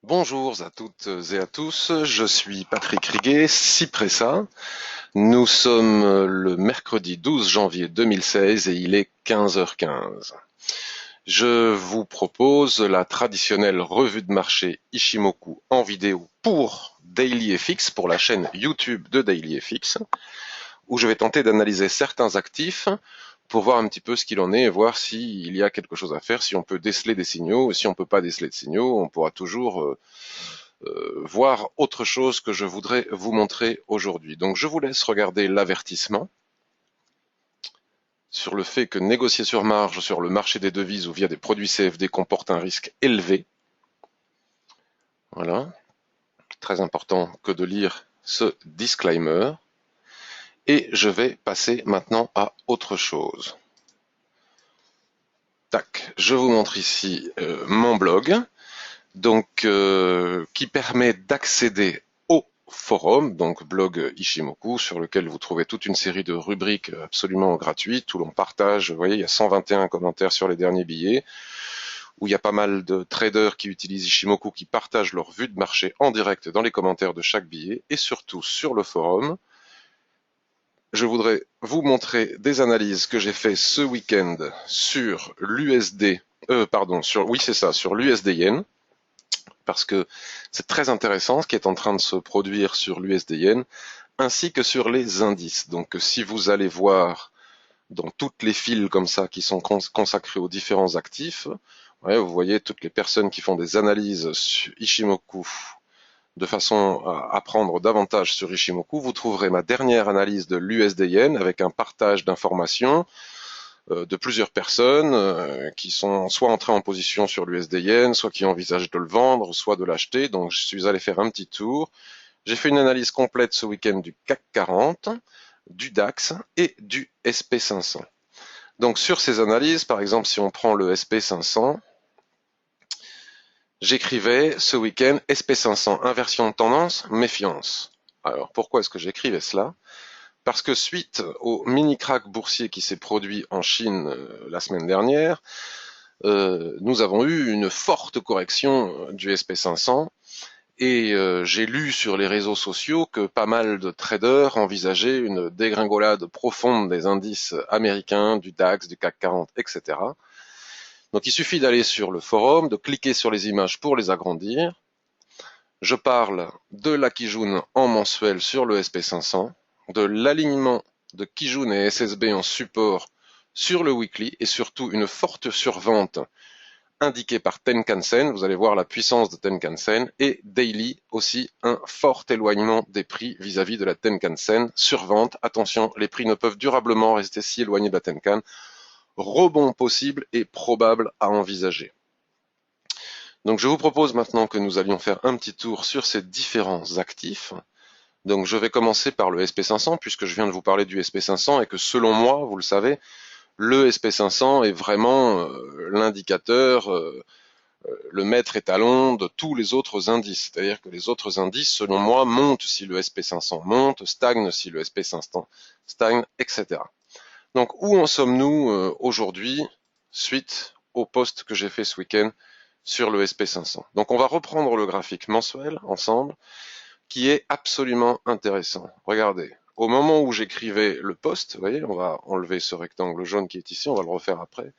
Bonjour à toutes et à tous, je suis Patrick Riguet, Cypressa. Nous sommes le mercredi 12 janvier 2016 et il est 15h15. Je vous propose la traditionnelle revue de marché Ishimoku en vidéo pour DailyFX, pour la chaîne YouTube de DailyFX, où je vais tenter d'analyser certains actifs pour voir un petit peu ce qu'il en est et voir s'il y a quelque chose à faire, si on peut déceler des signaux, et si on ne peut pas déceler de signaux, on pourra toujours voir autre chose que je voudrais vous montrer aujourd'hui. Donc je vous laisse regarder l'avertissement sur le fait que négocier sur marge sur le marché des devises ou via des produits CFD comporte un risque élevé. Voilà, très important que de lire ce disclaimer. Et je vais passer maintenant à autre chose. Tac, je vous montre ici mon blog, donc qui permet d'accéder au forum, donc blog Ishimoku, sur lequel vous trouvez toute une série de rubriques absolument gratuites, où l'on partage, vous voyez, il y a 121 commentaires sur les derniers billets, où il y a pas mal de traders qui utilisent Ishimoku, qui partagent leur vue de marché en direct dans les commentaires de chaque billet, et surtout sur le forum. Je voudrais vous montrer des analyses que j'ai fait ce week-end sur l'USD, sur l'USD Yen, parce que c'est très intéressant ce qui est en train de se produire sur l'USD Yen, ainsi que sur les indices. Donc si vous allez voir dans toutes les files comme ça qui sont consacrées aux différents actifs, ouais, vous voyez toutes les personnes qui font des analyses sur Ishimoku de façon à apprendre davantage sur Ishimoku, vous trouverez ma dernière analyse de l'USD Yen avec un partage d'informations de plusieurs personnes qui sont soit entrées en position sur l'USD Yen, soit qui envisagent de le vendre, soit de l'acheter. Donc je suis allé faire un petit tour. J'ai fait une analyse complète ce week-end du CAC 40, du DAX et du SP500. Donc sur ces analyses, par exemple, si on prend le SP500, j'écrivais ce week-end SP500, inversion de tendance, méfiance. Alors pourquoi est-ce que j'écrivais cela? Parce que suite au mini crack boursier qui s'est produit en Chine la semaine dernière, nous avons eu une forte correction du SP500 et j'ai lu sur les réseaux sociaux que pas mal de traders envisageaient une dégringolade profonde des indices américains, du DAX, du CAC 40, etc. Donc il suffit d'aller sur le forum, de cliquer sur les images pour les agrandir. Je parle de la Kijun en mensuel sur le SP500, de l'alignement de Kijun et SSB en support sur le weekly et surtout une forte survente indiquée par Tenkan-sen. Vous allez voir la puissance de Tenkan-sen et daily aussi un fort éloignement des prix vis-à-vis de la Tenkan-sen. Survente, attention, les prix ne peuvent durablement rester si éloignés de la Tenkan. Rebond possible et probable à envisager. Donc je vous propose maintenant que nous allions faire un petit tour sur ces différents actifs. Donc je vais commencer par le SP500 puisque je viens de vous parler du SP500 et que selon moi, vous le savez, le SP500 est vraiment l'indicateur, le maître étalon de tous les autres indices. C'est-à-dire que les autres indices, selon moi, montent si le SP500 monte, stagnent si le SP500 stagne, etc. Donc où en sommes-nous aujourd'hui suite au post que j'ai fait ce week-end sur le SP500? Donc on va reprendre le graphique mensuel ensemble qui est absolument intéressant. Regardez, au moment où j'écrivais le post, vous voyez, on va enlever ce rectangle jaune qui est ici, on va le refaire après.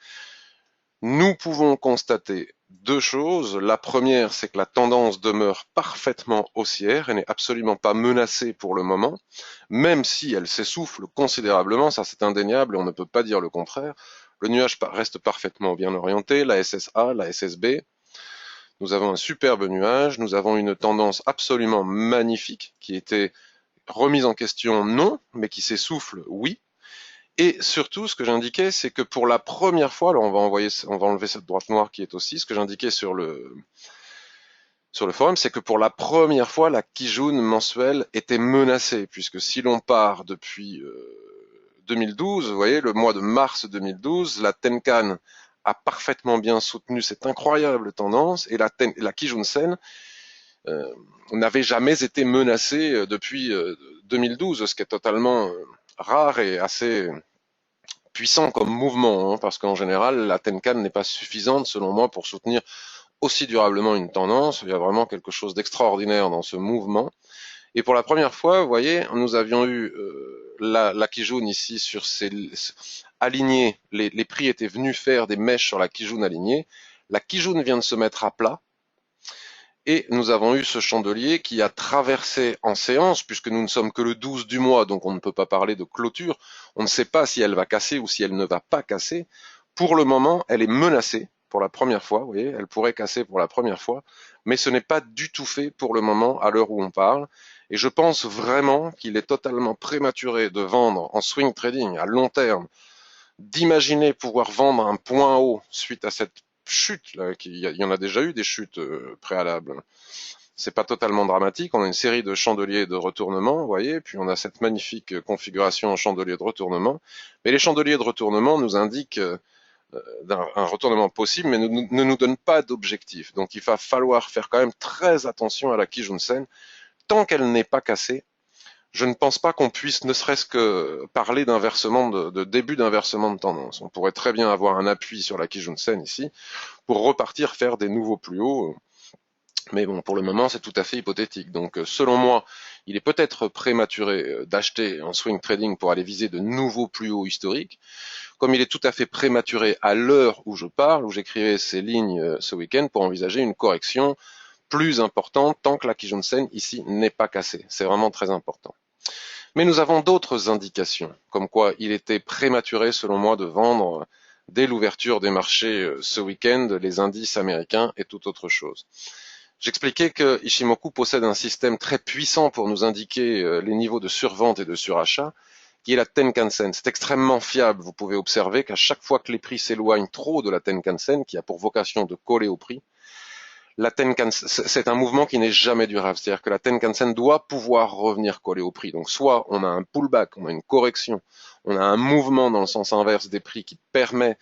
Nous pouvons constater deux choses. La première, c'est que la tendance demeure parfaitement haussière et n'est absolument pas menacée pour le moment, même si elle s'essouffle considérablement, ça c'est indéniable et on ne peut pas dire le contraire. Le nuage reste parfaitement bien orienté, la SSA, la SSB. Nous avons un superbe nuage, nous avons une tendance absolument magnifique qui était remise en question, non, mais qui s'essouffle, oui. Et surtout, ce que j'indiquais, c'est que pour la première fois, alors on va enlever cette droite noire qui est aussi, ce que j'indiquais sur le forum, c'est que pour la première fois, la Kijun mensuelle était menacée, puisque si l'on part depuis 2012, vous voyez, le mois de mars 2012, la Tenkan a parfaitement bien soutenu cette incroyable tendance, et la Kijun Sen n'avait jamais été menacée depuis 2012, ce qui est totalement rare et assez puissant comme mouvement, hein, parce qu'en général, la Tenkan n'est pas suffisante, selon moi, pour soutenir aussi durablement une tendance. Il y a vraiment quelque chose d'extraordinaire dans ce mouvement. Et pour la première fois, vous voyez, nous avions eu la Kijun ici sur ces alignés. Les prix étaient venus faire des mèches sur la Kijun alignée. La Kijun vient de se mettre à plat. Et nous avons eu ce chandelier qui a traversé en séance, puisque nous ne sommes que le 12 du mois, donc on ne peut pas parler de clôture. On ne sait pas si elle va casser ou si elle ne va pas casser. Pour le moment, elle est menacée pour la première fois, vous voyez, elle pourrait casser pour la première fois, mais ce n'est pas du tout fait pour le moment à l'heure où on parle. Et je pense vraiment qu'il est totalement prématuré de vendre en swing trading à long terme, d'imaginer pouvoir vendre un point haut suite à cette chute là, il y en a déjà eu des chutes préalables. C'est pas totalement dramatique. On a une série de chandeliers de retournement, vous voyez, puis on a cette magnifique configuration en chandelier de retournement. Mais les chandeliers de retournement nous indiquent un retournement possible, mais ne nous donnent pas d'objectif. Donc il va falloir faire quand même très attention à la Kijun-sen. Tant qu'elle n'est pas cassée, je ne pense pas qu'on puisse ne serait-ce que parler d'inversement de début d'inversement de tendance. On pourrait très bien avoir un appui sur la Kijun-sen ici pour repartir faire des nouveaux plus hauts. Mais bon, pour le moment, c'est tout à fait hypothétique. Donc, selon moi, il est peut-être prématuré d'acheter en swing trading pour aller viser de nouveaux plus hauts historiques, comme il est tout à fait prématuré à l'heure où je parle, où j'écrivais ces lignes ce week-end pour envisager une correction plus importante tant que la Kijun-sen ici n'est pas cassée. C'est vraiment très important. Mais nous avons d'autres indications, comme quoi il était prématuré, selon moi, de vendre dès l'ouverture des marchés ce week-end les indices américains et toute autre chose. J'expliquais que Ishimoku possède un système très puissant pour nous indiquer les niveaux de survente et de surachat, qui est la Tenkan-sen. C'est extrêmement fiable. Vous pouvez observer qu'à chaque fois que les prix s'éloignent trop de la Tenkan-sen, qui a pour vocation de coller au prix, la Tenkan-sen, c'est un mouvement qui n'est jamais durable. C'est-à-dire que la Tenkan-sen doit pouvoir revenir coller au prix. Donc soit on a un pullback, on a une correction, on a un mouvement dans le sens inverse des prix qui permet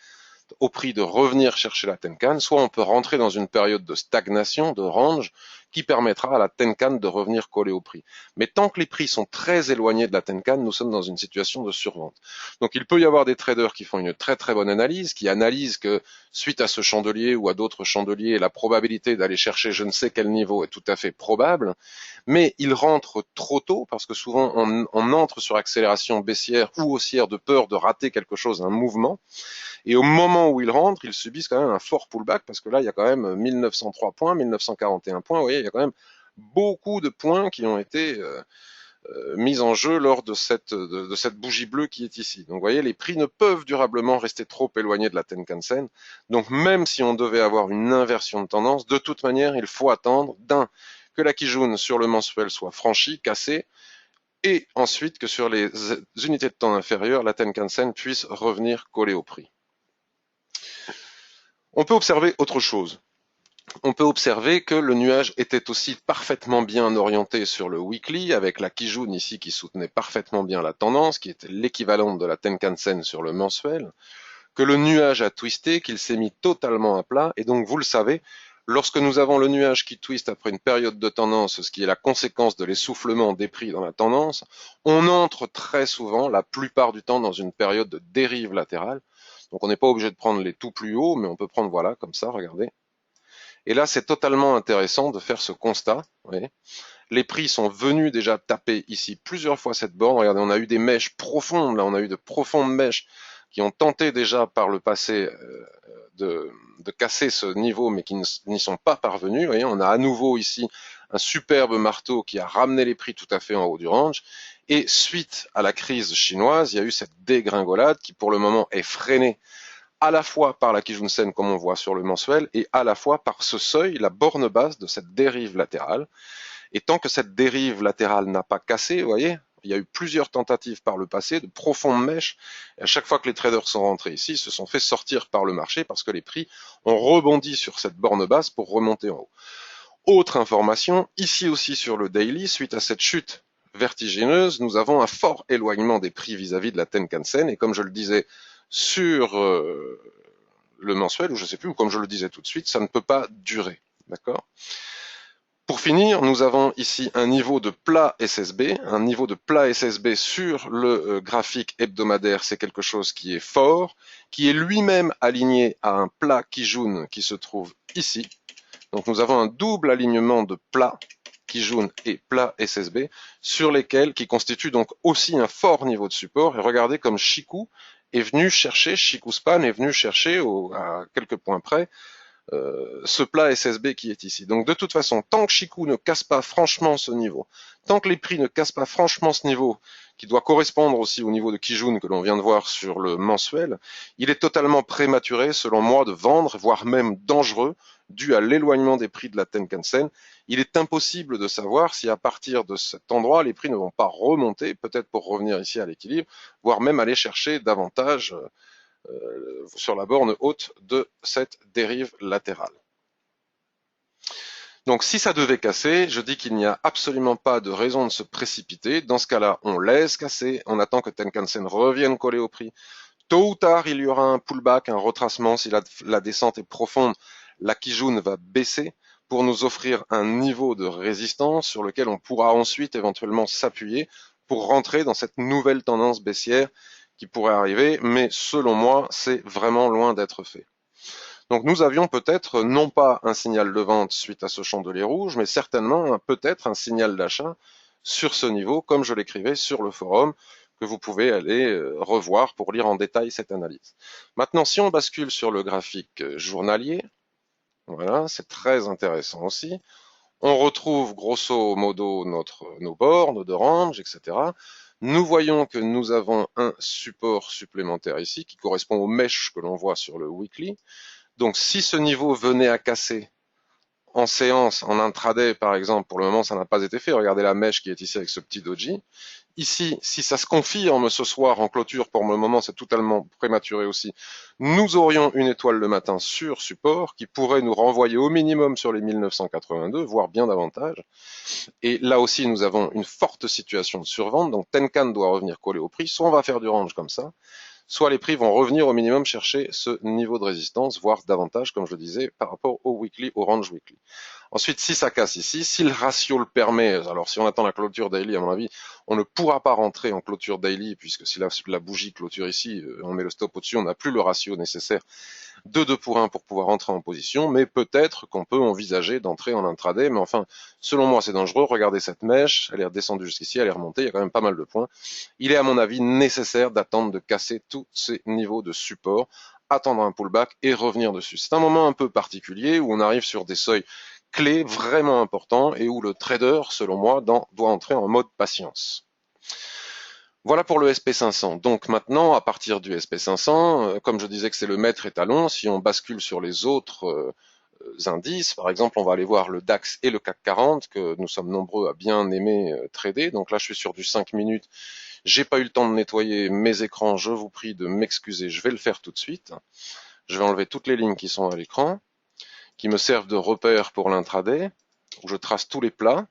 au prix de revenir chercher la Tenkan, soit on peut rentrer dans une période de stagnation, de range, qui permettra à la Tenkan de revenir coller au prix. Mais tant que les prix sont très éloignés de la Tenkan, nous sommes dans une situation de survente. Donc il peut y avoir des traders qui font une très très bonne analyse, qui analysent que suite à ce chandelier ou à d'autres chandeliers, la probabilité d'aller chercher je ne sais quel niveau est tout à fait probable, mais ils rentrent trop tôt, parce que souvent on entre sur accélération baissière ou haussière de peur de rater quelque chose, un mouvement, et au moment où ils rentrent, ils subissent quand même un fort pullback, parce que là, il y a quand même 1903 points, 1941 points, vous voyez, il y a quand même beaucoup de points qui ont été mis en jeu lors de cette bougie bleue qui est ici. Donc vous voyez, les prix ne peuvent durablement rester trop éloignés de la Tenkan-sen. Donc même si on devait avoir une inversion de tendance, de toute manière, il faut attendre que la Kijun sur le mensuel soit franchie, cassée, et ensuite que sur les unités de temps inférieures, la Tenkan-sen puisse revenir coller au prix. On peut observer autre chose. On peut observer que le nuage était aussi parfaitement bien orienté sur le weekly, avec la Kijun ici qui soutenait parfaitement bien la tendance, qui était l'équivalent de la Tenkan-sen sur le mensuel, que le nuage a twisté, qu'il s'est mis totalement à plat, et donc vous le savez, lorsque nous avons le nuage qui twiste après une période de tendance, ce qui est la conséquence de l'essoufflement des prix dans la tendance, on entre très souvent, la plupart du temps, dans une période de dérive latérale. Donc on n'est pas obligé de prendre les tout plus hauts, mais on peut prendre, voilà, comme ça, regardez. Et là, c'est totalement intéressant de faire ce constat. Vous voyez. Les prix sont venus déjà taper ici plusieurs fois cette borne. Regardez, on a eu des mèches profondes, là, on a eu de profondes mèches qui ont tenté déjà par le passé de casser ce niveau, mais qui n'y sont pas parvenus. Vous voyez, on a à nouveau ici un superbe marteau qui a ramené les prix tout à fait en haut du range. Et suite à la crise chinoise, il y a eu cette dégringolade qui, pour le moment, est freinée à la fois par la Kijun-sen, comme on voit sur le mensuel, et à la fois par ce seuil, la borne basse de cette dérive latérale. Et tant que cette dérive latérale n'a pas cassé, vous voyez, il y a eu plusieurs tentatives par le passé de profondes mèches. Et à chaque fois que les traders sont rentrés ici, ils se sont fait sortir par le marché parce que les prix ont rebondi sur cette borne basse pour remonter en haut. Autre information, ici aussi sur le daily, suite à cette chute vertigineuse, nous avons un fort éloignement des prix vis-à-vis de la Tenkan-sen. Et comme je le disais sur le mensuel, ou je ne sais plus, ou comme je le disais tout de suite, ça ne peut pas durer. D'accord ? Pour finir, nous avons ici un niveau de plat SSB. Un niveau de plat SSB sur le graphique hebdomadaire, c'est quelque chose qui est fort, qui est lui-même aligné à un plat Kijun qui se trouve ici. Donc nous avons un double alignement de plats Kijun et plats SSB sur lesquels qui constituent donc aussi un fort niveau de support. Et regardez comme Chikou est venu chercher, Chikou Span est venu chercher à quelques points près ce plat SSB qui est ici. Donc de toute façon, tant que Chikou ne casse pas franchement ce niveau, tant que les prix ne cassent pas franchement ce niveau, qui doit correspondre aussi au niveau de Kijun que l'on vient de voir sur le mensuel, il est totalement prématuré, selon moi, de vendre, voire même dangereux, dû à l'éloignement des prix de la Tenkan-sen. Il est impossible de savoir si à partir de cet endroit, les prix ne vont pas remonter, peut-être pour revenir ici à l'équilibre, voire même aller chercher davantage sur la borne haute de cette dérive latérale. Donc si ça devait casser, je dis qu'il n'y a absolument pas de raison de se précipiter. Dans ce cas-là, on laisse casser, on attend que Tenkan-sen revienne coller au prix. Tôt ou tard, il y aura un pullback, un retracement. Si la descente est profonde, la Kijun va baisser pour nous offrir un niveau de résistance sur lequel on pourra ensuite éventuellement s'appuyer pour rentrer dans cette nouvelle tendance baissière qui pourrait arriver, mais selon moi, c'est vraiment loin d'être fait. Donc nous avions peut-être non pas un signal de vente suite à ce chandelier rouge, mais certainement peut-être un signal d'achat sur ce niveau, comme je l'écrivais sur le forum, que vous pouvez aller revoir pour lire en détail cette analyse. Maintenant, si on bascule sur le graphique journalier, voilà, c'est très intéressant aussi. On retrouve grosso modo nos bornes de range, etc. Nous voyons que nous avons un support supplémentaire ici qui correspond aux mèches que l'on voit sur le weekly. Donc si ce niveau venait à casser en séance, en intraday par exemple, pour le moment ça n'a pas été fait, regardez la mèche qui est ici avec ce petit doji. Ici, si ça se confirme ce soir en clôture, pour le moment c'est totalement prématuré aussi, nous aurions une étoile le matin sur support qui pourrait nous renvoyer au minimum sur les 1982, voire bien davantage. Et là aussi nous avons une forte situation de survente, donc Tenkan doit revenir coller au prix, soit on va faire du range comme ça, soit les prix vont revenir au minimum chercher ce niveau de résistance, voire davantage, comme je le disais, par rapport au weekly, au range weekly. Ensuite, si ça casse ici, si le ratio le permet, alors si on attend la clôture daily, à mon avis, on ne pourra pas rentrer en clôture daily, puisque si la bougie clôture ici, on met le stop au-dessus, on n'a plus le ratio nécessaire de 2 pour 1 pour pouvoir entrer en position, mais peut-être qu'on peut envisager d'entrer en intraday, mais enfin, selon moi, c'est dangereux. Regardez cette mèche, elle est redescendue jusqu'ici, elle est remontée, il y a quand même pas mal de points. Il est à mon avis nécessaire d'attendre de casser tous ces niveaux de support, attendre un pullback et revenir dessus. C'est un moment un peu particulier où on arrive sur des seuils clés vraiment importants et où le trader, selon moi, doit entrer en mode patience. Voilà pour le SP500. Donc maintenant, à partir du SP500, comme je disais que c'est le maître étalon, si on bascule sur les autres indices, par exemple, on va aller voir le DAX et le CAC 40, que nous sommes nombreux à bien aimer trader. Donc là, je suis sur du 5 minutes. J'ai pas eu le temps de nettoyer mes écrans, je vous prie de m'excuser, je vais le faire tout de suite. Je vais enlever toutes les lignes qui sont à l'écran, qui me servent de repère pour l'intraday, où je trace tous les plats.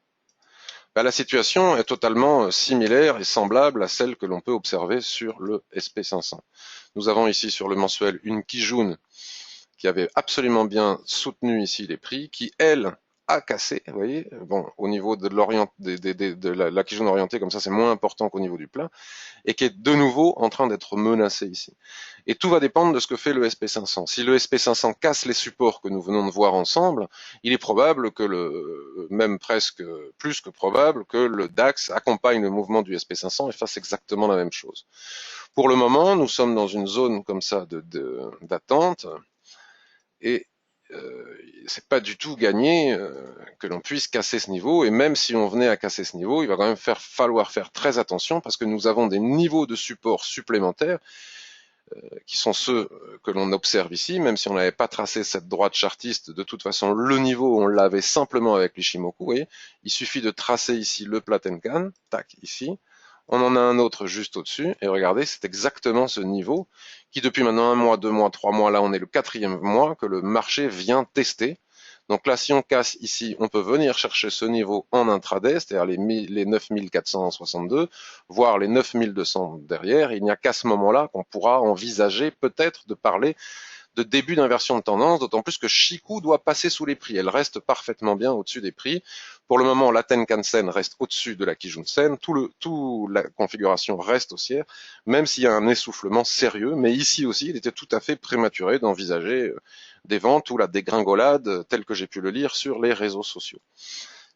La situation est totalement similaire et semblable à celle que l'on peut observer sur le SP500. Nous avons ici sur le mensuel une Kijun qui avait absolument bien soutenu ici les prix, qui elle a cassé, vous voyez, bon, au niveau de la Kijun orientée, comme ça c'est moins important qu'au niveau du plat, et qui est de nouveau en train d'être menacée ici. Et tout va dépendre de ce que fait le SP500. Si le SP500 casse les supports que nous venons de voir ensemble, il est probable que même presque plus que probable, que le DAX accompagne le mouvement du SP500 et fasse exactement la même chose. Pour le moment, nous sommes dans une zone comme ça d'attente, et c'est pas du tout gagné que l'on puisse casser ce niveau, et même si on venait à casser ce niveau, il va quand même falloir faire très attention parce que nous avons des niveaux de support supplémentaires qui sont ceux que l'on observe ici, même si on n'avait pas tracé cette droite chartiste, de toute façon le niveau on l'avait simplement avec l'Ishimoku, vous voyez, il suffit de tracer ici le plat Tenkan, tac, ici, on en a un autre juste au-dessus, et regardez, c'est exactement ce niveau qui depuis maintenant 1 mois, 2 mois, 3 mois, là on est le 4e mois que le marché vient tester. Donc là, si on casse ici, on peut venir chercher ce niveau en intraday, c'est-à-dire les 9462, voire les 9200 derrière. Il n'y a qu'à ce moment-là qu'on pourra envisager peut-être de parler de début d'inversion de tendance, d'autant plus que Chikou doit passer sous les prix. Elle reste parfaitement bien au-dessus des prix. Pour le moment, la Tenkan-sen reste au-dessus de la Kijun-sen. La configuration reste haussière, même s'il y a un essoufflement sérieux. Mais ici aussi, il était tout à fait prématuré d'envisager des ventes ou la dégringolade telle que j'ai pu le lire sur les réseaux sociaux.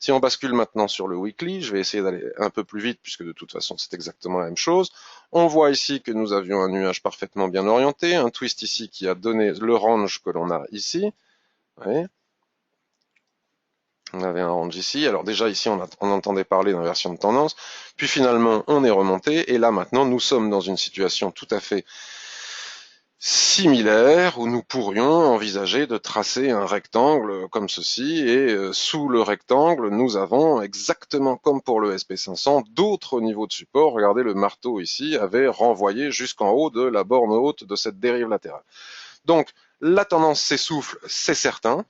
Si on bascule maintenant sur le weekly, je vais essayer d'aller un peu plus vite puisque de toute façon c'est exactement la même chose. On voit ici que nous avions un nuage parfaitement bien orienté, un twist ici qui a donné le range que l'on a ici. Vous voyez, on avait un range ici. Alors déjà ici on entendait parler d'inversion de tendance, puis finalement on est remonté et là maintenant nous sommes dans une situation tout à fait similaire où nous pourrions envisager de tracer un rectangle comme ceci et sous le rectangle nous avons exactement comme pour le SP500 d'autres niveaux de support. Regardez, le marteau ici avait renvoyé jusqu'en haut de la borne haute de cette dérive latérale. Donc la tendance s'essouffle, c'est certain.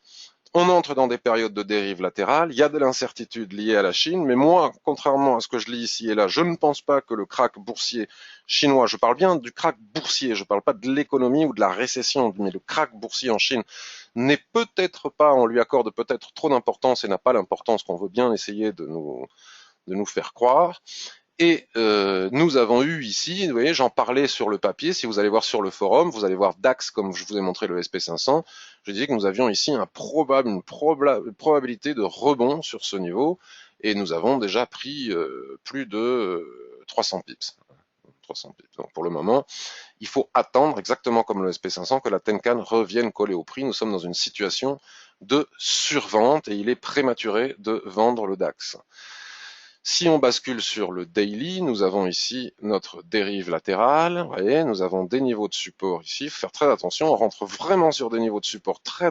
On entre dans des périodes de dérive latérale, il y a de l'incertitude liée à la Chine, mais moi, contrairement à ce que je lis ici et là, je ne pense pas que le krach boursier chinois, je parle bien du krach boursier, je ne parle pas de l'économie ou de la récession, mais le krach boursier en Chine n'est peut-être pas, on lui accorde peut-être trop d'importance et n'a pas l'importance qu'on veut bien essayer de nous faire croire. Et nous avons eu ici, vous voyez, j'en parlais sur le papier, si vous allez voir sur le forum, vous allez voir DAX comme je vous ai montré le SP500, je disais que nous avions ici une probabilité de rebond sur ce niveau, et nous avons déjà pris plus de 300 pips. 300 pips. Donc pour le moment, il faut attendre, exactement comme le SP500, que la Tenkan revienne coller au prix. Nous sommes dans une situation de survente, et il est prématuré de vendre le DAX. Si on bascule sur le daily, nous avons ici notre dérive latérale. Vous voyez, nous avons des niveaux de support ici. Il faut faire très attention. On rentre vraiment sur des niveaux de support très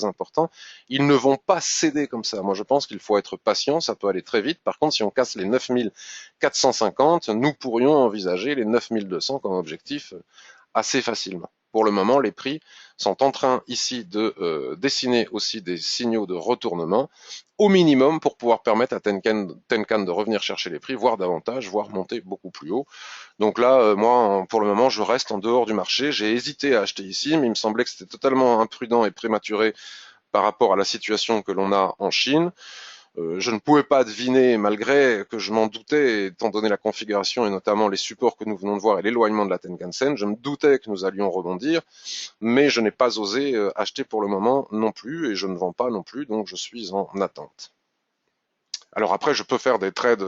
importants. Ils ne vont pas céder comme ça. Moi, je pense qu'il faut être patient. Ça peut aller très vite. Par contre, si on casse les 9450, nous pourrions envisager les 9200 comme objectif assez facilement. Pour le moment, les prix sont en train ici de dessiner aussi des signaux de retournement au minimum pour pouvoir permettre à Tenkan de revenir chercher les prix, voire davantage, voire monter beaucoup plus haut. Donc là, moi, pour le moment, je reste en dehors du marché. J'ai hésité à acheter ici, mais il me semblait que c'était totalement imprudent et prématuré par rapport à la situation que l'on a en Chine. Je ne pouvais pas deviner, malgré que je m'en doutais, étant donné la configuration et notamment les supports que nous venons de voir et l'éloignement de la Tenkan-sen, je me doutais que nous allions rebondir, mais je n'ai pas osé acheter pour le moment non plus, et je ne vends pas non plus, donc je suis en attente. Alors après, je peux faire des trades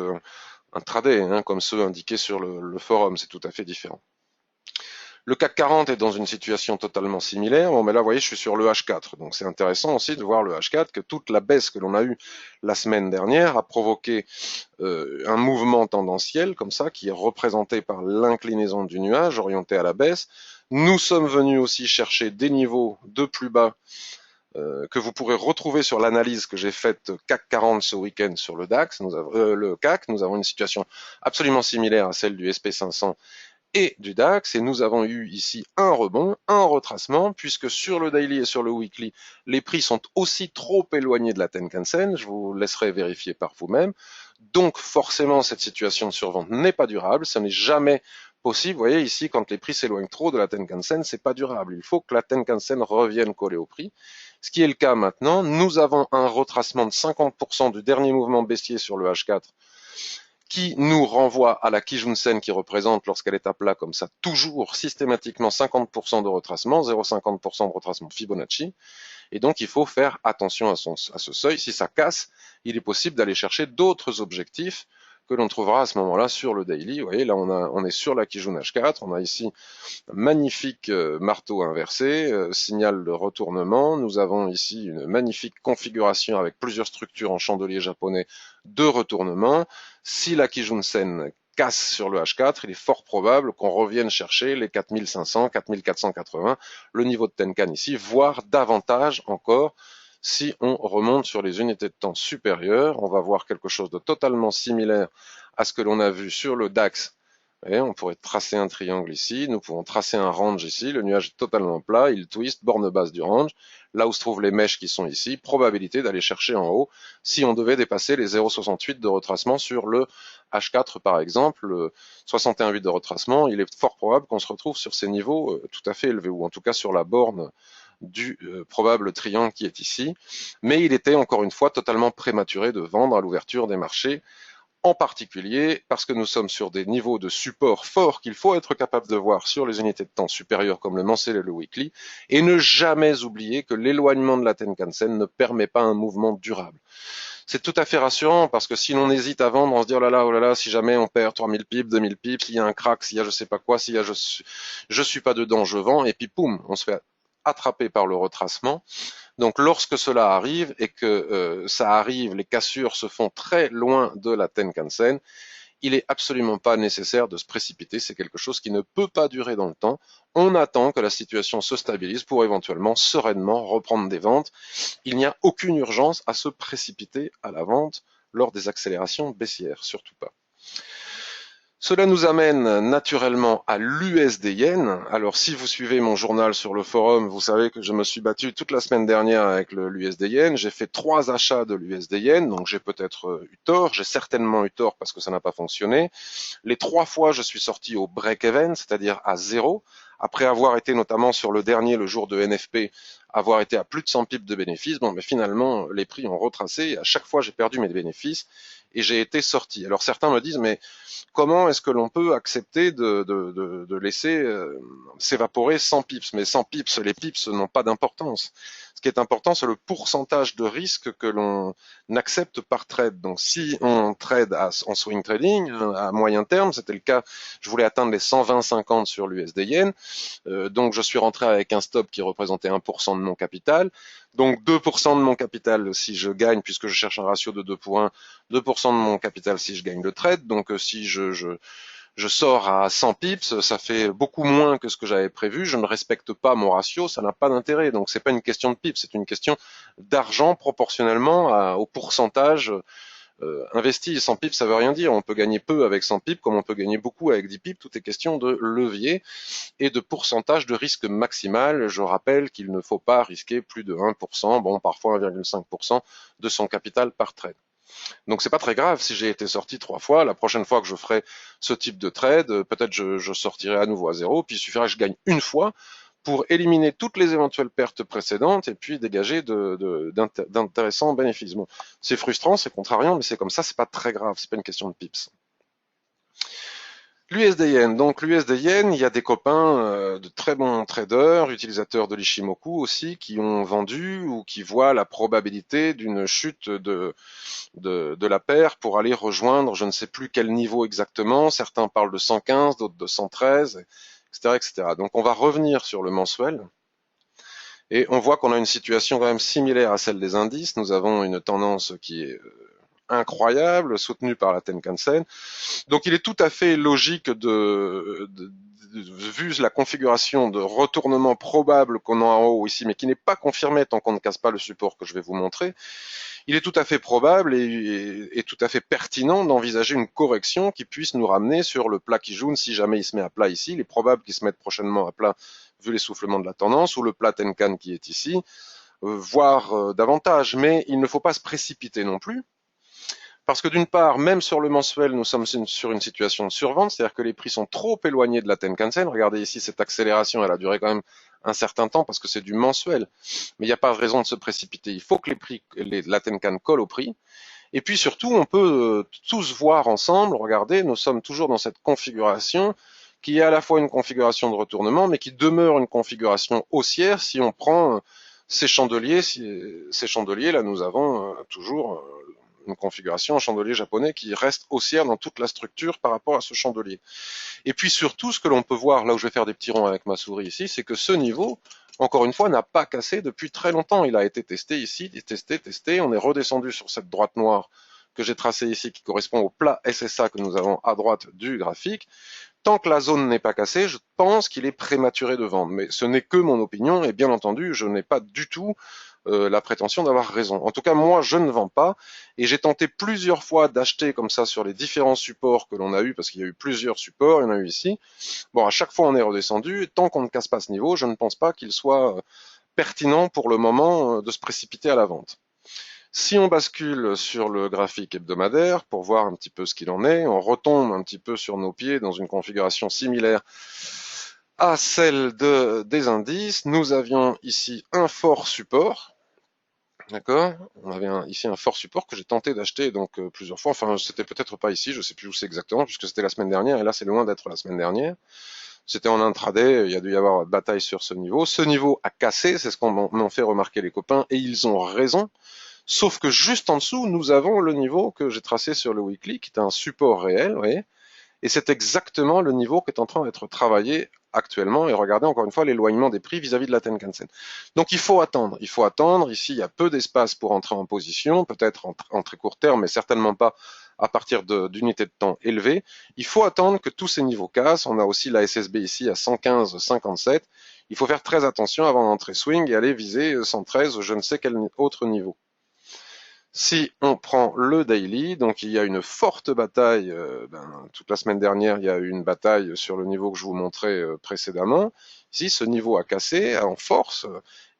intradés, hein, comme ceux indiqués sur le forum, c'est tout à fait différent. Le CAC 40 est dans une situation totalement similaire. Bon, mais là, vous voyez, je suis sur le H4. Donc, c'est intéressant aussi de voir le H4, que toute la baisse que l'on a eue la semaine dernière a provoqué un mouvement tendanciel, comme ça, qui est représenté par l'inclinaison du nuage orienté à la baisse. Nous sommes venus aussi chercher des niveaux de plus bas que vous pourrez retrouver sur l'analyse que j'ai faite CAC 40 ce week-end sur le DAX, le CAC. Nous avons une situation absolument similaire à celle du SP500 et du DAX, et nous avons eu ici un rebond, un retracement, puisque sur le daily et sur le weekly, les prix sont aussi trop éloignés de la Tenkan-sen, je vous laisserai vérifier par vous-même. Donc forcément, cette situation de survente n'est pas durable, ce n'est jamais possible. Vous voyez ici, quand les prix s'éloignent trop de la Tenkan-sen, c'est pas durable. Il faut que la Tenkan-sen revienne coller au prix. Ce qui est le cas maintenant, nous avons un retracement de 50% du dernier mouvement baissier sur le H4, qui nous renvoie à la Kijun-sen qui représente, lorsqu'elle est à plat comme ça, toujours systématiquement 50% de retracement, 0,50% de retracement Fibonacci. Et donc il faut faire attention à ce seuil. Si ça casse, il est possible d'aller chercher d'autres objectifs que l'on trouvera à ce moment-là sur le daily. Vous voyez, là on est sur la Kijun H4, on a ici un magnifique marteau inversé, signal de retournement. Nous avons ici une magnifique configuration avec plusieurs structures en chandelier japonais de retournement. Si la Kijun-sen casse sur le H4, il est fort probable qu'on revienne chercher les 4500, 4480, le niveau de Tenkan ici, voire davantage encore. Si on remonte sur les unités de temps supérieures, on va voir quelque chose de totalement similaire à ce que l'on a vu sur le DAX Et on pourrait tracer un triangle ici, nous pouvons tracer un range ici, le nuage est totalement plat, il twist, borne basse du range, là où se trouvent les mèches qui sont ici, probabilité d'aller chercher en haut si on devait dépasser les 0,68 de retracement sur le H4 par exemple, le 61,8 de retracement, il est fort probable qu'on se retrouve sur ces niveaux tout à fait élevés, ou en tout cas sur la borne du probable triangle qui est ici, mais il était encore une fois totalement prématuré de vendre à l'ouverture des marchés, en particulier parce que nous sommes sur des niveaux de support forts qu'il faut être capable de voir sur les unités de temps supérieures comme le mensuel et le weekly, et ne jamais oublier que l'éloignement de la Tenkan-sen ne permet pas un mouvement durable. C'est tout à fait rassurant parce que si l'on hésite à vendre, on se dit oh là là, si jamais on perd 3000 pips, 2000 pips, s'il y a un crack, s'il y a je sais pas quoi, s'il y a je suis pas dedans, je vends, et puis poum, on se fait attraper par le retracement. Donc lorsque cela arrive et que ça arrive, les cassures se font très loin de la Tenkan-sen, il est absolument pas nécessaire de se précipiter, c'est quelque chose qui ne peut pas durer dans le temps. On attend que la situation se stabilise pour éventuellement sereinement reprendre des ventes. Il n'y a aucune urgence à se précipiter à la vente lors des accélérations baissières, surtout pas. Cela nous amène naturellement à l'USD-Yen. Alors si vous suivez mon journal sur le forum, vous savez que je me suis battu toute la semaine dernière avec l'USD-Yen. J'ai fait 3 achats de l'USD-Yen, donc j'ai peut-être eu tort, j'ai certainement eu tort parce que ça n'a pas fonctionné. Les 3 fois, je suis sorti au break-even, c'est-à-dire à zéro, après avoir été notamment sur le dernier, le jour de NFP, avoir été à plus de 100 pips de bénéfices. Bon, mais finalement, les prix ont retracé et à chaque fois, j'ai perdu mes bénéfices et j'ai été sorti. Alors certains me disent, mais comment est-ce que l'on peut accepter de laisser s'évaporer 100 pips? Mais 100 pips, les pips n'ont pas d'importance. Ce qui est important, c'est le pourcentage de risque que l'on accepte par trade. Donc si on trade en swing trading, à moyen terme, c'était le cas, je voulais atteindre les 120,50 sur l'USD Yen, donc je suis rentré avec un stop qui représentait 1% de mon capital. Donc 2% de mon capital si je gagne, puisque je cherche un ratio de 2 pour 1, 2% de mon capital si je gagne le trade. Donc si je sors à 100 pips, ça fait beaucoup moins que ce que j'avais prévu, je ne respecte pas mon ratio, ça n'a pas d'intérêt. Donc c'est pas une question de pips, c'est une question d'argent proportionnellement au pourcentage investi. 100 pips, ça veut rien dire. On peut gagner peu avec 100 pips, comme on peut gagner beaucoup avec 10 pips. Tout est question de levier et de pourcentage de risque maximal. Je rappelle qu'il ne faut pas risquer plus de 1%, bon, parfois 1,5% de son capital par trade. Donc c'est pas très grave si j'ai été sorti 3 fois. La prochaine fois que je ferai ce type de trade, peut-être je sortirai à nouveau à zéro, puis il suffira que je gagne une fois pour éliminer toutes les éventuelles pertes précédentes et puis dégager d'intéressants bénéfices. Bon, c'est frustrant, c'est contrariant, mais c'est comme ça, c'est pas très grave, c'est pas une question de pips. L'USD-Yen. Donc l'USD-Yen, il y a des copains de très bons traders, utilisateurs de l'Ishimoku aussi, qui ont vendu ou qui voient la probabilité d'une chute de la paire pour aller rejoindre je ne sais plus quel niveau exactement. Certains parlent de 115, d'autres de 113, etc., etc. Donc on va revenir sur le mensuel. Et on voit qu'on a une situation quand même similaire à celle des indices. Nous avons une tendance qui est incroyable, soutenue par la Tenkan-sen. Donc il est tout à fait logique vu la configuration de retournement probable qu'on a en haut ici, mais qui n'est pas confirmée tant qu'on ne casse pas le support que je vais vous montrer, il est tout à fait probable et tout à fait pertinent d'envisager une correction qui puisse nous ramener sur le plat qui jaune si jamais il se met à plat ici. Il est probable qu'il se mette prochainement à plat vu l'essoufflement de la tendance, ou le plat Tenkan qui est ici, voire davantage. Mais il ne faut pas se précipiter non plus. Parce que d'une part, même sur le mensuel, nous sommes sur une situation de survente, c'est-à-dire que les prix sont trop éloignés de la Tenkan-sen. Regardez ici, cette accélération, elle a duré quand même un certain temps parce que c'est du mensuel. Mais il n'y a pas de raison de se précipiter. Il faut que la Tenkan colle au prix. Et puis surtout, on peut tous voir ensemble, regardez, nous sommes toujours dans cette configuration qui est à la fois une configuration de retournement, mais qui demeure une configuration haussière si on prend ces chandeliers. Ces chandeliers, là, nous avons toujours une configuration en chandelier japonais qui reste haussière dans toute la structure par rapport à ce chandelier. Et puis surtout, ce que l'on peut voir, là où je vais faire des petits ronds avec ma souris ici, c'est que ce niveau, encore une fois, n'a pas cassé depuis très longtemps. Il a été testé ici, testé. On est redescendu sur cette droite noire que j'ai tracée ici, qui correspond au plat SSA que nous avons à droite du graphique. Tant que la zone n'est pas cassée, je pense qu'il est prématuré de vendre. Mais ce n'est que mon opinion, et bien entendu, je n'ai pas du tout la prétention d'avoir raison. En tout cas, moi, je ne vends pas, et j'ai tenté plusieurs fois d'acheter comme ça sur les différents supports que l'on a eu, parce qu'il y a eu plusieurs supports, il y en a eu ici. Bon, à chaque fois, on est redescendu. Tant qu'on ne casse pas ce niveau, je ne pense pas qu'il soit pertinent pour le moment de se précipiter à la vente. Si on bascule sur le graphique hebdomadaire pour voir un petit peu ce qu'il en est, on retombe un petit peu sur nos pieds dans une configuration similaire à celle des indices. Nous avions ici un fort support. D'accord. On avait ici un fort support que j'ai tenté d'acheter donc plusieurs fois. Enfin, c'était peut-être pas ici, je sais plus où c'est exactement, puisque c'était la semaine dernière, et là c'est loin d'être la semaine dernière. C'était en intraday, il y a dû y avoir bataille sur ce niveau. Ce niveau a cassé, c'est ce qu'on m'ont fait remarquer les copains, et ils ont raison. Sauf que juste en dessous, nous avons le niveau que j'ai tracé sur le weekly, qui est un support réel, vous voyez. Et c'est exactement le niveau qui est en train d'être travaillé actuellement. Et regardez encore une fois l'éloignement des prix vis-à-vis de la Tenkan-sen. Donc il faut attendre. Il faut attendre. Ici, il y a peu d'espace pour entrer en position, peut-être en très court terme, mais certainement pas à partir d'unités de temps élevées. Il faut attendre que tous ces niveaux cassent. On a aussi la SSB ici à 115,57. Il faut faire très attention avant d'entrer swing et aller viser 113 ou je ne sais quel autre niveau. Si on prend le daily, donc il y a une forte bataille, toute la semaine dernière, il y a eu une bataille sur le niveau que je vous montrais précédemment. Ici, ce niveau a cassé en force,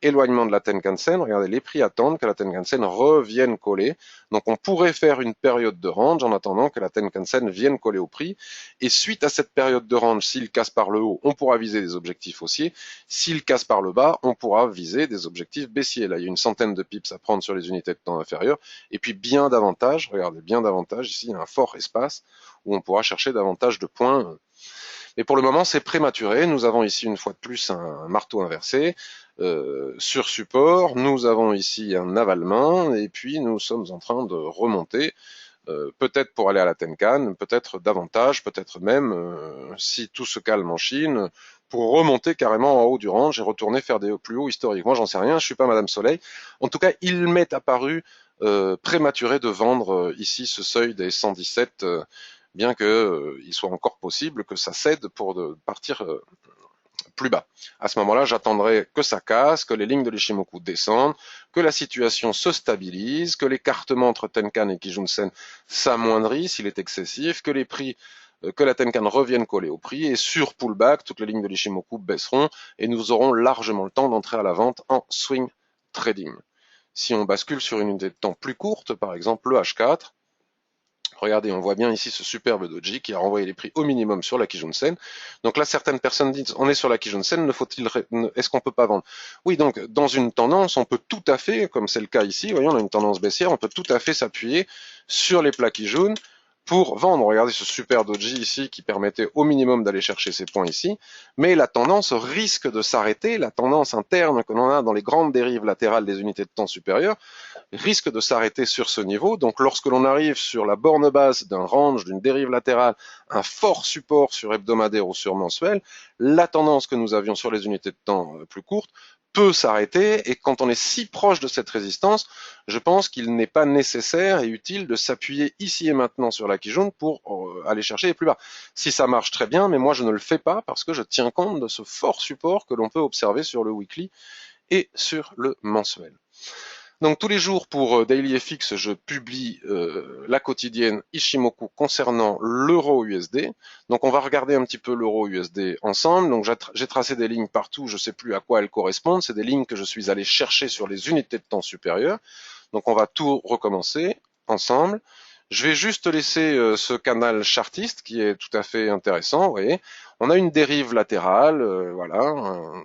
éloignement de la Tenkan-sen. Regardez, les prix attendent que la Tenkan-sen revienne coller. Donc on pourrait faire une période de range en attendant que la Tenkan-sen vienne coller au prix. Et suite à cette période de range, s'il casse par le haut, on pourra viser des objectifs haussiers. S'il casse par le bas, on pourra viser des objectifs baissiers. Là, il y a une centaine de pips à prendre sur les unités de temps inférieures. Et puis bien davantage, regardez, bien davantage, ici il y a un fort espace où on pourra chercher davantage de points. Mais pour le moment, c'est prématuré. Nous avons ici une fois de plus un marteau inversé sur support. Nous avons ici un avalement et puis nous sommes en train de remonter. Peut-être pour aller à la Tenkan, peut-être davantage, peut-être même, si tout se calme en Chine, pour remonter carrément en haut du range et retourner faire des plus hauts historiques. Moi, j'en sais rien, je suis pas Madame Soleil. En tout cas, il m'est apparu prématuré de vendre ici ce seuil des 117, bien que il soit encore possible que ça cède pour partir plus bas. À ce moment-là, j'attendrai que ça casse, que les lignes de l'Ishimoku descendent, que la situation se stabilise, que l'écartement entre Tenkan et Kijun-sen s'amoindrisse s'il est excessif, que les prix, que la Tenkan revienne coller au prix, et sur pullback, toutes les lignes de l'Ishimoku baisseront, et nous aurons largement le temps d'entrer à la vente en swing trading. Si on bascule sur une unité de temps plus courte, par exemple le H4, regardez, on voit bien ici ce superbe doji qui a renvoyé les prix au minimum sur la Kijun-sen. Donc là, certaines personnes disent, on est sur la Kijun-sen, est-ce qu'on peut pas vendre? Oui, donc dans une tendance, on peut tout à fait, comme c'est le cas ici, voyons, on a une tendance baissière, on peut tout à fait s'appuyer sur les plats Kijun pour vendre. Regardez ce super doji ici qui permettait au minimum d'aller chercher ces points ici, mais la tendance risque de s'arrêter, la tendance interne que l'on a dans les grandes dérives latérales des unités de temps supérieures risque de s'arrêter sur ce niveau. Donc lorsque l'on arrive sur la borne basse d'un range, d'une dérive latérale, un fort support sur hebdomadaire ou sur mensuel, la tendance que nous avions sur les unités de temps plus courtes peut s'arrêter, et quand on est si proche de cette résistance, je pense qu'il n'est pas nécessaire et utile de s'appuyer ici et maintenant sur la Kijun pour aller chercher les plus bas. Si ça marche très bien, mais moi je ne le fais pas parce que je tiens compte de ce fort support que l'on peut observer sur le weekly et sur le mensuel. Donc tous les jours pour DailyFX, je publie la quotidienne Ishimoku concernant l'euro USD. Donc on va regarder un petit peu l'euro USD ensemble. Donc j'ai tracé des lignes partout, je ne sais plus à quoi elles correspondent. C'est des lignes que je suis allé chercher sur les unités de temps supérieures. Donc on va tout recommencer ensemble. Je vais juste laisser ce canal chartiste qui est tout à fait intéressant. Vous voyez, on a une dérive latérale, voilà,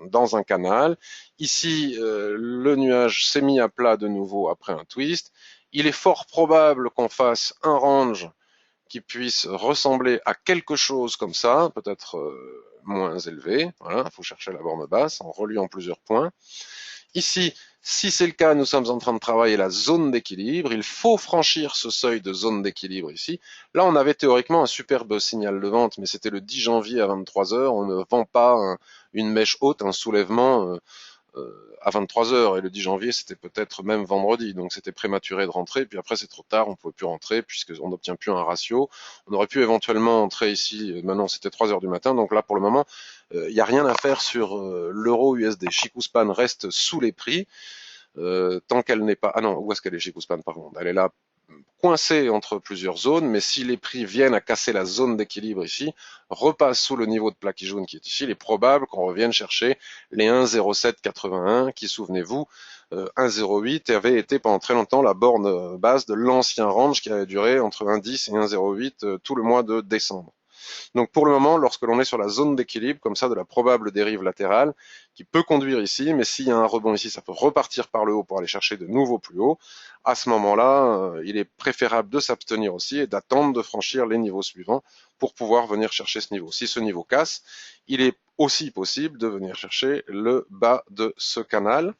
dans un canal. Ici, le nuage s'est mis à plat de nouveau après un twist. Il est fort probable qu'on fasse un range qui puisse ressembler à quelque chose comme ça, peut-être moins élevé. Voilà, il faut chercher la borne basse en reliant plusieurs points. Ici, si c'est le cas, nous sommes en train de travailler la zone d'équilibre. Il faut franchir ce seuil de zone d'équilibre ici. Là, on avait théoriquement un superbe signal de vente, mais c'était le 10 janvier à 23 heures. On ne vend pas une mèche haute, un soulèvement à 23 heures. Et le 10 janvier, c'était peut-être même vendredi. Donc c'était prématuré de rentrer. Puis après, c'est trop tard. On ne pouvait plus rentrer puisqu'on n'obtient plus un ratio. On aurait pu éventuellement entrer ici. Maintenant, c'était 3 heures du matin. Donc là, pour le moment, il n'y a rien à faire sur l'euro USD. Chikuspan reste sous les prix. tant qu'elle n'est pas... Ah non, où est-ce qu'elle est Shikusan, par contre? Elle est là coincée entre plusieurs zones, mais si les prix viennent à casser la zone d'équilibre ici, repasse sous le niveau de Plakijun qui est ici, il est probable qu'on revienne chercher les 1,0781 qui, souvenez-vous, 1,08 avait été pendant très longtemps la borne basse de l'ancien range qui avait duré entre 1,10 et 1,08 tout le mois de décembre. Donc pour le moment, lorsque l'on est sur la zone d'équilibre, comme ça, de la probable dérive latérale, qui peut conduire ici, mais s'il y a un rebond ici, ça peut repartir par le haut pour aller chercher de nouveaux plus hauts. À ce moment-là, il est préférable de s'abstenir aussi et d'attendre de franchir les niveaux suivants pour pouvoir venir chercher ce niveau. Si ce niveau casse, il est aussi possible de venir chercher le bas de ce canal.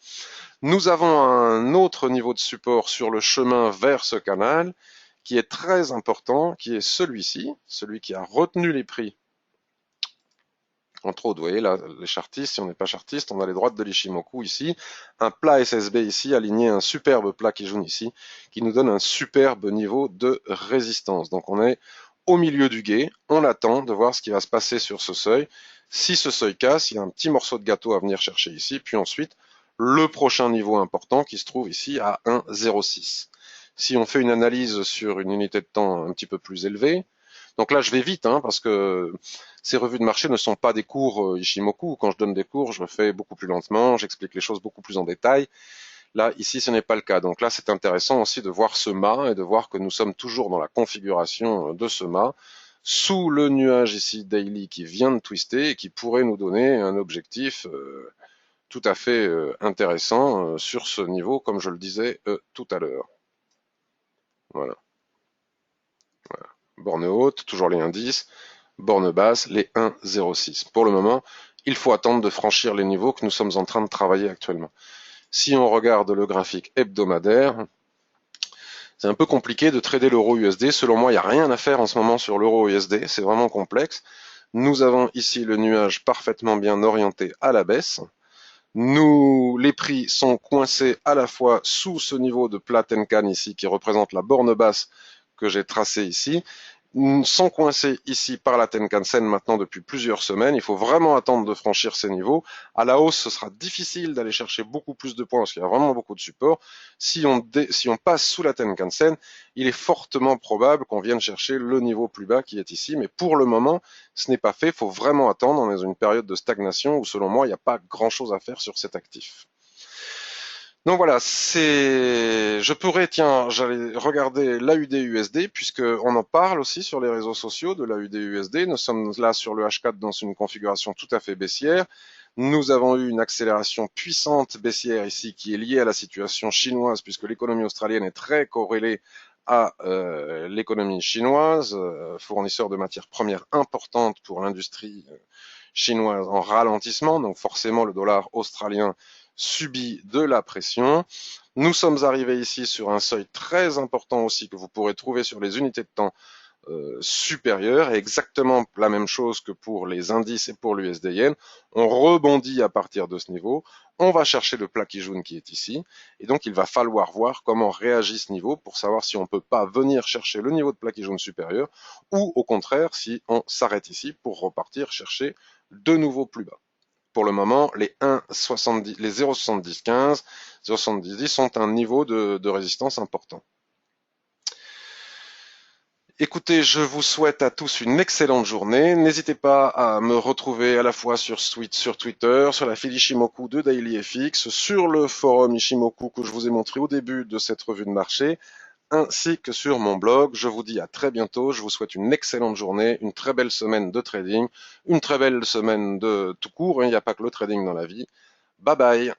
Nous avons un autre niveau de support sur le chemin vers ce canal, qui est très important, qui est celui-ci, celui qui a retenu les prix. Entre autres, vous voyez là, les chartistes, si on n'est pas chartiste, on a les droites de l'Ishimoku ici, un plat SSB ici, aligné à un superbe plat Kijun ici, qui nous donne un superbe niveau de résistance. Donc on est au milieu du gué, on attend de voir ce qui va se passer sur ce seuil. Si ce seuil casse, il y a un petit morceau de gâteau à venir chercher ici, puis ensuite, le prochain niveau important qui se trouve ici à 1,06. Si on fait une analyse sur une unité de temps un petit peu plus élevée, donc là je vais vite parce que ces revues de marché ne sont pas des cours Ishimoku. Quand je donne des cours, je le fais beaucoup plus lentement, j'explique les choses beaucoup plus en détail. Là, ici, ce n'est pas le cas. Donc là, c'est intéressant aussi de voir ce mât et de voir que nous sommes toujours dans la configuration de ce mât, sous le nuage ici daily qui vient de twister et qui pourrait nous donner un objectif tout à fait intéressant sur ce niveau, comme je le disais tout à l'heure. Voilà. Voilà. Borne haute, toujours les indices. Borne basse, les 1,06. Pour le moment, il faut attendre de franchir les niveaux que nous sommes en train de travailler actuellement. Si on regarde le graphique hebdomadaire, c'est un peu compliqué de trader l'euro USD. Selon moi, il n'y a rien à faire en ce moment sur l'euro USD. C'est vraiment complexe. Nous avons ici le nuage parfaitement bien orienté à la baisse. Les prix sont coincés à la fois sous ce niveau de plat Tenkan ici, qui représente la borne basse que j'ai tracée ici, sont coincés ici par la Tenkan-sen maintenant depuis plusieurs semaines. Il faut vraiment attendre de franchir ces niveaux. À la hausse, ce sera difficile d'aller chercher beaucoup plus de points parce qu'il y a vraiment beaucoup de support. Si on passe sous la Tenkan-sen, il est fortement probable qu'on vienne chercher le niveau plus bas qui est ici. Mais pour le moment, ce n'est pas fait. Il faut vraiment attendre. On est dans une période de stagnation où, selon moi, il n'y a pas grand-chose à faire sur cet actif. Donc voilà, je pourrais, j'allais regarder l'AUD-USD puisqu'on en parle aussi sur les réseaux sociaux de l'AUD-USD. Nous sommes là sur le H4 dans une configuration tout à fait baissière. Nous avons eu une accélération puissante baissière ici qui est liée à la situation chinoise puisque l'économie australienne est très corrélée à l'économie chinoise, fournisseur de matières premières importantes pour l'industrie chinoise en ralentissement. Donc forcément, le dollar australien subit de la pression. Nous sommes arrivés ici sur un seuil très important aussi que vous pourrez trouver sur les unités de temps supérieures, et exactement la même chose que pour les indices et pour l'USD-Yen. On rebondit à partir de ce niveau, on va chercher le plat Kijun qui est ici, et donc il va falloir voir comment réagit ce niveau pour savoir si on ne peut pas venir chercher le niveau de plat Kijun supérieur, ou au contraire si on s'arrête ici pour repartir chercher de nouveau plus bas. Pour le moment, les 1,70, les 0,7015, 0,7010 sont un niveau de résistance important. Écoutez, je vous souhaite à tous une excellente journée. N'hésitez pas à me retrouver à la fois sur Twitter, sur la file Ishimoku de DailyFX, sur le forum Ishimoku que je vous ai montré au début de cette revue de marché, ainsi que sur mon blog. Je vous dis à très bientôt. Je vous souhaite une excellente journée, une très belle semaine de trading, une très belle semaine de tout court. Il n'y a pas que le trading dans la vie. Bye bye.